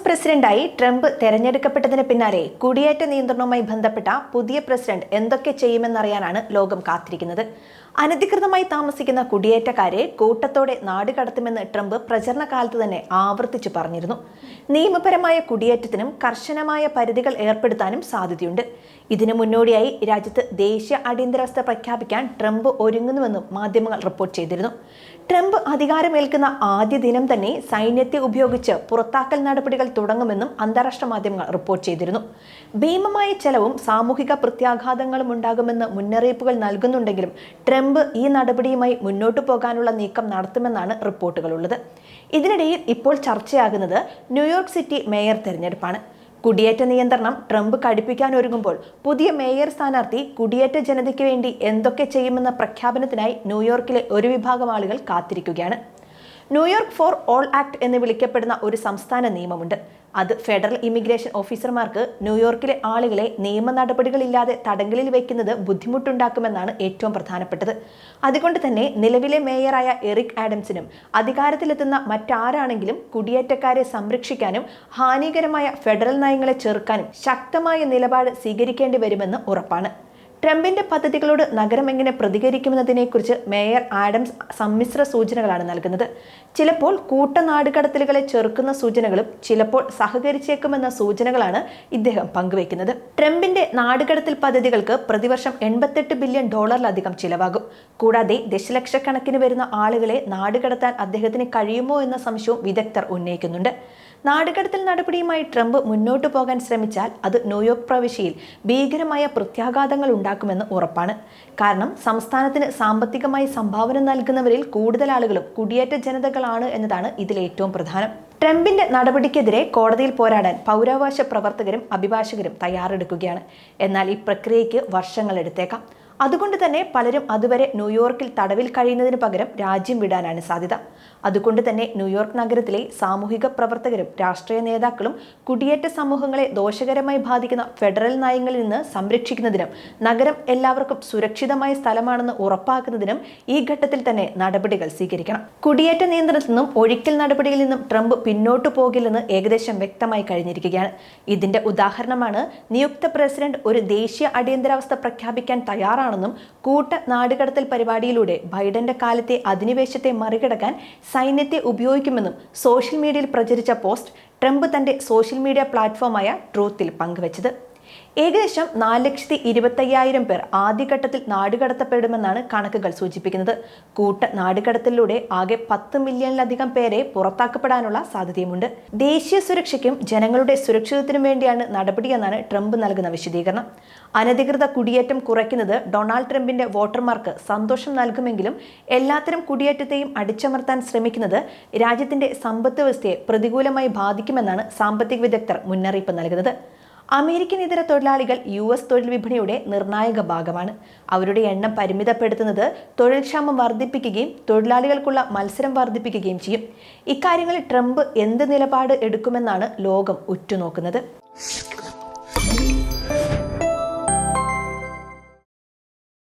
പ്രസിഡന്റായി ട്രംപ് തെരഞ്ഞെടുക്കപ്പെട്ടതിന് പിന്നാലെ കുടിയേറ്റ നിയന്ത്രണവുമായി ബന്ധപ്പെട്ട പുതിയ പ്രസിഡന്റ് എന്തൊക്കെ ചെയ്യുമെന്നറിയാനാണ് ലോകം കാത്തിരിക്കുന്നത്. അനധികൃതമായി താമസിക്കുന്ന കുടിയേറ്റക്കാരെ കൂട്ടത്തോടെ നാടുകടത്തുമെന്ന് ട്രംപ് പ്രചരണ കാലത്ത് തന്നെ ആവർത്തിച്ചു പറഞ്ഞിരുന്നു. നിയമപരമായ കുടിയേറ്റത്തിനും കർശനമായ പരിധികൾ ഏർപ്പെടുത്താനും സാധ്യതയുണ്ട്. ഇതിനു മുന്നോടിയായി രാജ്യത്ത് ദേശീയ അടിയന്തരാവസ്ഥ പ്രഖ്യാപിക്കാൻ ട്രംപ് ഒരുങ്ങുന്നുവെന്നും മാധ്യമങ്ങൾ റിപ്പോർട്ട് ചെയ്തിരുന്നു. ട്രംപ് അധികാരമേൽക്കുന്ന ആദ്യ ദിനം തന്നെ സൈന്യത്തെ ഉപയോഗിച്ച് പുറത്താക്കൽ നടപടികൾ തുടങ്ങുമെന്നും അന്താരാഷ്ട്ര മാധ്യമങ്ങൾ റിപ്പോർട്ട് ചെയ്തിരുന്നു. ഭീമമായ ചെലവും സാമൂഹിക പ്രത്യാഘാതങ്ങളും ഉണ്ടാകുമെന്ന് മുന്നറിയിപ്പുകൾ നൽകുന്നുണ്ടെങ്കിലും ട്രംപ് ഈ നടപടിയുമായി മുന്നോട്ടു പോകാനുള്ള നീക്കം നടത്തുമെന്നാണ് റിപ്പോർട്ടുകളുള്ളത്. ഇതിനിടയിൽ ഇപ്പോൾ ചർച്ചയാകുന്നത് ന്യൂയോർക്ക് സിറ്റി മേയർ തെരഞ്ഞെടുപ്പാണ്. കുടിയേറ്റ നിയന്ത്രണം ട്രംപ് കടുപ്പിക്കാനൊരുങ്ങുമ്പോൾ പുതിയ മേയർ സ്ഥാനാർത്ഥി കുടിയേറ്റ ജനതയ്ക്ക് വേണ്ടി എന്തൊക്കെ ചെയ്യുമെന്ന പ്രഖ്യാപനത്തിനായി ന്യൂയോർക്കിലെ ഒരു വിഭാഗം ആളുകൾ കാത്തിരിക്കുകയാണ്. ന്യൂയോർക്ക് ഫോർ ഓൾ ആക്ട് എന്ന് വിളിക്കപ്പെടുന്ന ഒരു സംസ്ഥാന നിയമമുണ്ട്. അത് ഫെഡറൽ ഇമിഗ്രേഷൻ ഓഫീസർമാർക്ക് ന്യൂയോർക്കിലെ ആളുകളെ നിയമ നടപടികളില്ലാതെ തടങ്കലിൽ വയ്ക്കുന്നത് ബുദ്ധിമുട്ടുണ്ടാക്കുമെന്നാണ് ഏറ്റവും പ്രധാനപ്പെട്ടത്. അതുകൊണ്ട് തന്നെ നിലവിലെ മേയറായ എറിക് ആഡംസിനും അധികാരത്തിലെത്തുന്ന മറ്റാരാണെങ്കിലും കുടിയേറ്റക്കാരെ സംരക്ഷിക്കാനും ഹാനികരമായ ഫെഡറൽ നയങ്ങളെ ചെറുക്കാനും ശക്തമായ നിലപാട് സ്വീകരിക്കേണ്ടി വരുമെന്ന് ഉറപ്പാണ്. ട്രംപിന്റെ പദ്ധതികളോട് നഗരം എങ്ങനെ പ്രതികരിക്കുമെന്നതിനെക്കുറിച്ച് മേയർ ആഡംസ് സമ്മിശ്ര സൂചനകളാണ് നൽകുന്നത്. ചിലപ്പോൾ കൂട്ട നാടുകടത്തലുകളെ ചെറുക്കുന്ന സൂചനകളും ചിലപ്പോൾ സഹകരിച്ചേക്കുമെന്ന സൂചനകളാണ് ഇദ്ദേഹം പങ്കുവയ്ക്കുന്നത്. ട്രംപിന്റെ നാടുകടത്തൽ പദ്ധതികൾക്ക് പ്രതിവർഷം $88 ബില്യൺ ചിലവാകും. കൂടാതെ ദശലക്ഷക്കണക്കിന് വരുന്ന ആളുകളെ നാടുകടത്താൻ അദ്ദേഹത്തിന് കഴിയുമോ എന്ന സംശയവും വിദഗ്ധർ ഉന്നയിക്കുന്നുണ്ട്. നാടുകടത്തൽ നടപടിയുമായി ട്രംപ് മുന്നോട്ടു പോകാൻ ശ്രമിച്ചാൽ അത് ന്യൂയോർക്ക് പ്രവിശ്യയിൽ ഭീകരമായ പ്രത്യാഘാതങ്ങൾ ഉണ്ടാക്കുമെന്ന് ഉറപ്പാണ്. കാരണം സംസ്ഥാനത്തിന് സാമ്പത്തികമായി സംഭാവന നൽകുന്നവരിൽ കൂടുതൽ ആളുകളും കുടിയേറ്റ ജനതകളാണ് എന്നതാണ് ഇതിൽ ഏറ്റവും പ്രധാനം. ട്രംപിന്റെ നടപടിക്കെതിരെ കോടതിയിൽ പോരാടാൻ പൗരാവകാശ പ്രവർത്തകരും അഭിഭാഷകരും തയ്യാറെടുക്കുകയാണ്. എന്നാൽ ഈ പ്രക്രിയയ്ക്ക് വർഷങ്ങൾ എടുത്തേക്കാം. അതുകൊണ്ട് തന്നെ പലരും അതുവരെ ന്യൂയോർക്കിൽ തടവിൽ കഴിയുന്നതിന് പകരം രാജ്യം വിടാനാണ് സാധ്യത. അതുകൊണ്ട് തന്നെ ന്യൂയോർക്ക് നഗരത്തിലെ സാമൂഹിക പ്രവർത്തകരും രാഷ്ട്രീയ നേതാക്കളും കുടിയേറ്റ സമൂഹങ്ങളെ ദോഷകരമായി ബാധിക്കുന്ന ഫെഡറൽ നയങ്ങളിൽ നിന്ന് സംരക്ഷിക്കുന്നതിനും നഗരം എല്ലാവർക്കും സുരക്ഷിതമായ സ്ഥലമാണെന്ന് ഉറപ്പാക്കുന്നതിനും ഈ ഘട്ടത്തിൽ തന്നെ നടപടികൾ സ്വീകരിക്കണം. കുടിയേറ്റ നിയന്ത്രണത്തിൽ നിന്നും ഒഴിക്കൽ നടപടിയിൽ നിന്നും ട്രംപ് പിന്നോട്ടു പോകില്ലെന്ന് ഏകദേശം വ്യക്തമായി കഴിഞ്ഞിരിക്കുകയാണ്. ഇതിന്റെ ഉദാഹരണമാണ് നിയുക്ത പ്രസിഡന്റ് ഒരു ദേശീയ അടിയന്തരാവസ്ഥ പ്രഖ്യാപിക്കാൻ തയ്യാറാണെന്നും കൂട്ട നാടുകടത്തൽ പരിപാടിയിലൂടെ ബൈഡന്റെ കാലത്തെ അധിനിവേശത്തെ മറികടക്കാൻ സൈന്യത്തെ ഉപയോഗിക്കുമെന്നും സോഷ്യൽ മീഡിയയിൽ പ്രചരിച്ച പോസ്റ്റ് ട്രംപ് തന്റെ സോഷ്യൽ മീഡിയ പ്ലാറ്റ്ഫോമായ ട്രൂത്തിൽ പങ്കുവച്ചത്. ഏകദേശം 4,25,000 പേർ ആദ്യഘട്ടത്തിൽ നാടുകടത്തപ്പെടുമെന്നാണ് കണക്കുകൾ സൂചിപ്പിക്കുന്നത്. കൂട്ട നാടുകടത്തലിലൂടെ ആകെ 10 മില്യണിലധികം പേരെ പുറത്താക്കപ്പെടാനുള്ള സാധ്യതയുമുണ്ട്. ദേശീയ സുരക്ഷയ്ക്കും ജനങ്ങളുടെ സുരക്ഷിതത്തിനും വേണ്ടിയാണ് നടപടിയെന്നാണ് ട്രംപ് നൽകുന്ന വിശദീകരണം. അനധികൃത കുടിയേറ്റം കുറയ്ക്കുന്നത് ഡൊണാൾഡ് ട്രംപിന്റെ വോട്ടർമാർക്ക് സന്തോഷം നൽകുമെങ്കിലും എല്ലാത്തരം കുടിയേറ്റത്തെയും അടിച്ചമർത്താൻ ശ്രമിക്കുന്നത് രാജ്യത്തിന്റെ സമ്പദ് വ്യവസ്ഥയെ പ്രതികൂലമായി ബാധിക്കുമെന്നാണ് സാമ്പത്തിക വിദഗ്ധർ മുന്നറിയിപ്പ് നൽകുന്നത്. അമേരിക്കൻ ഇതര തൊഴിലാളികൾ US തൊഴിൽ വിപണിയുടെ നിർണായക ഭാഗമാണ്. അവരുടെ എണ്ണം പരിമിതപ്പെടുത്തുന്നത് തൊഴിൽക്ഷാമം വർദ്ധിപ്പിക്കുകയും തൊഴിലാളികൾക്കുള്ള മത്സരം വർദ്ധിപ്പിക്കുകയും ചെയ്യും. ഇക്കാര്യങ്ങളിൽ ട്രംപ് എന്ത് നിലപാട് എടുക്കുമെന്നാണ് ലോകം ഉറ്റുനോക്കുന്നത്.